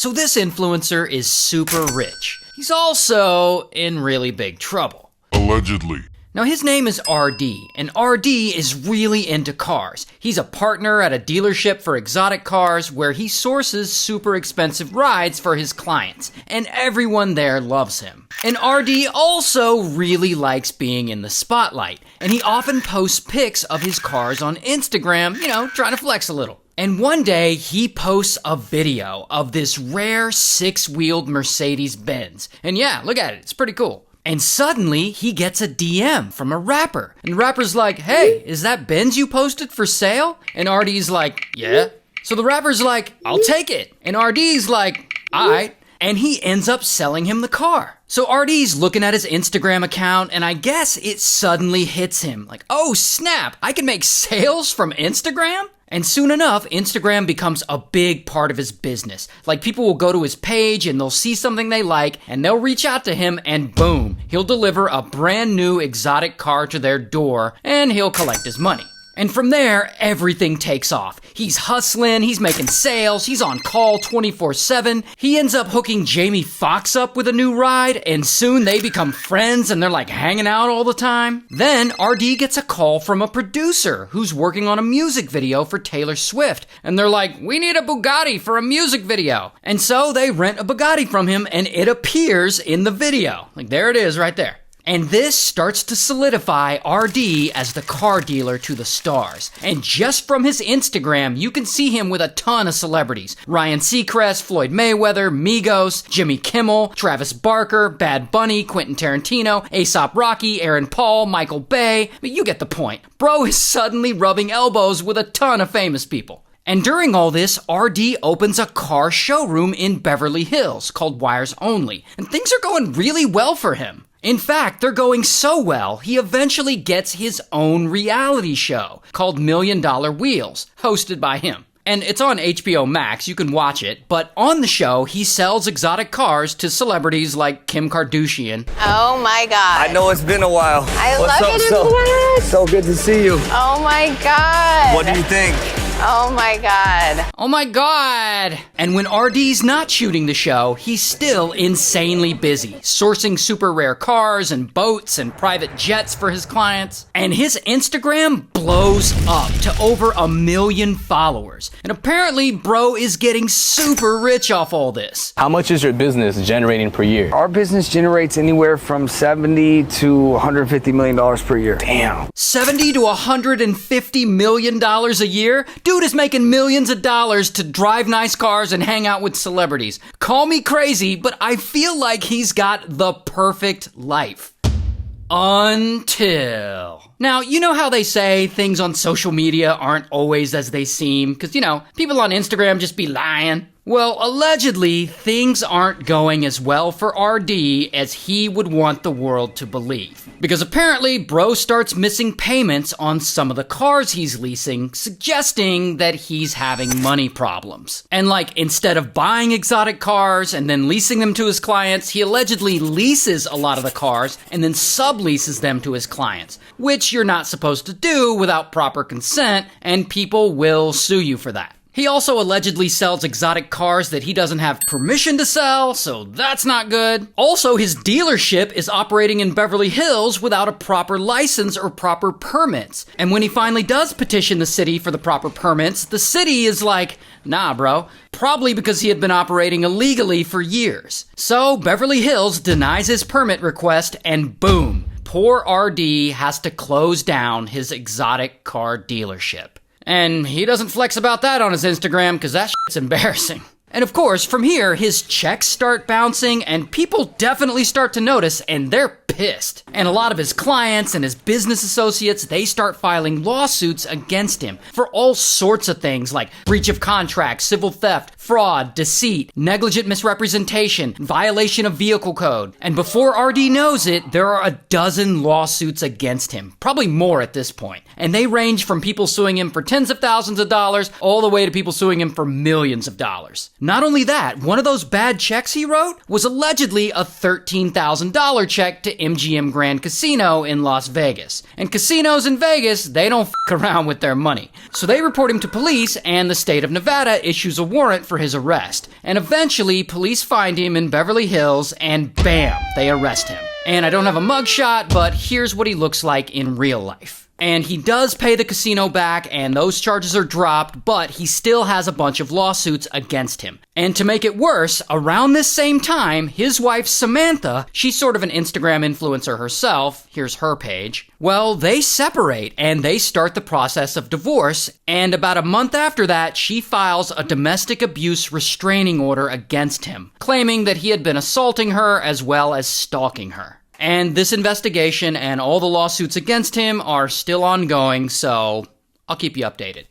So this influencer is super rich. He's also in really big trouble. Allegedly. Now his name is RD, and RD is really into cars. He's a partner at a dealership for exotic cars where he sources super expensive rides for his clients, and everyone there loves him. And RD also really likes being in the spotlight, and he often posts pics of his cars on Instagram, trying to flex a little. And one day, he posts a video of this rare 6-wheeled Mercedes-Benz. And yeah, look at it, it's pretty cool. And suddenly, he gets a DM from a rapper. And the rapper's like, hey, is that Benz you posted for sale? And RD's like, yeah. So the rapper's like, I'll take it. And RD's like, alright. And he ends up selling him the car. So RD's looking at his Instagram account, and I guess it suddenly hits him. Like, oh snap, I can make sales from Instagram? And soon enough, Instagram becomes a big part of his business. Like, people will go to his page and they'll see something they like and they'll reach out to him and boom, he'll deliver a brand new exotic car to their door and he'll collect his money. And from there, everything takes off. He's hustling, he's making sales, he's on call 24/7. He ends up hooking Jamie Foxx up with a new ride, and soon they become friends and they're like hanging out all the time. Then RD gets a call from a producer who's working on a music video for Taylor Swift. And they're like, we need a Bugatti for a music video. And so they rent a Bugatti from him and it appears in the video. Like, there it is right there. And this starts to solidify RD as the car dealer to the stars. And just from his Instagram, you can see him with a ton of celebrities. Ryan Seacrest, Floyd Mayweather, Migos, Jimmy Kimmel, Travis Barker, Bad Bunny, Quentin Tarantino, A$AP Rocky, Aaron Paul, Michael Bay. But you get the point. Bro is suddenly rubbing elbows with a ton of famous people. And during all this, RD opens a car showroom in Beverly Hills called Wires Only. And things are going really well for him. In fact, they're going so well, he eventually gets his own reality show called $1 Million Wheels, hosted by him. And it's on HBO Max, you can watch it, but on the show, he sells exotic cars to celebrities like Kim Kardashian. Oh my God. I know it's been a while. I love it. So good to see you. Oh my God. What do you think? Oh my God. Oh my God! And when RD's not shooting the show, he's still insanely busy, sourcing super rare cars and boats and private jets for his clients. And his Instagram blows up to over 1 million followers. And apparently, bro is getting super rich off all this. How much is your business generating per year? Our business generates anywhere from $70 to $150 million per year. Damn. $70 to $150 million a year? Dude is making millions of dollars to drive nice cars and hang out with celebrities. Call me crazy, but I feel like he's got the perfect life. Until. Now, you know how they say things on social media aren't always as they seem? Because, people on Instagram just be lying. Well, allegedly, things aren't going as well for RD as he would want the world to believe. Because apparently, bro starts missing payments on some of the cars he's leasing, suggesting that he's having money problems. And instead of buying exotic cars and then leasing them to his clients, he allegedly leases a lot of the cars and then subleases them to his clients, which you're not supposed to do without proper consent, and people will sue you for that. He also allegedly sells exotic cars that he doesn't have permission to sell, so that's not good. Also, his dealership is operating in Beverly Hills without a proper license or proper permits. And when he finally does petition the city for the proper permits, the city is like, nah, bro. Probably because he had been operating illegally for years. So Beverly Hills denies his permit request, and boom, poor RD has to close down his exotic car dealership. And he doesn't flex about that on his Instagram because that shit's embarrassing. And of course, from here, his checks start bouncing and people definitely start to notice and they're pissed. And a lot of his clients and his business associates, they start filing lawsuits against him for all sorts of things like breach of contract, civil theft, fraud, deceit, negligent misrepresentation, violation of vehicle code. And before RD knows it, there are a dozen lawsuits against him, probably more at this point. And they range from people suing him for tens of thousands of dollars all the way to people suing him for millions of dollars. Not only that, one of those bad checks he wrote was allegedly a $13,000 check to MGM Grand Casino in Las Vegas. And casinos in Vegas, they don't f*** around with their money. So they report him to police and the state of Nevada issues a warrant for for his arrest. And eventually, police find him in Beverly Hills, and bam, they arrest him. And I don't have a mugshot, but here's what he looks like in real life. And he does pay the casino back, and those charges are dropped, but he still has a bunch of lawsuits against him. And to make it worse, around this same time, his wife Samantha, she's sort of an Instagram influencer herself, here's her page, well, they separate, and they start the process of divorce, and about a month after that, she files a domestic abuse restraining order against him, claiming that he had been assaulting her as well as stalking her. And this investigation and all the lawsuits against him are still ongoing, so I'll keep you updated.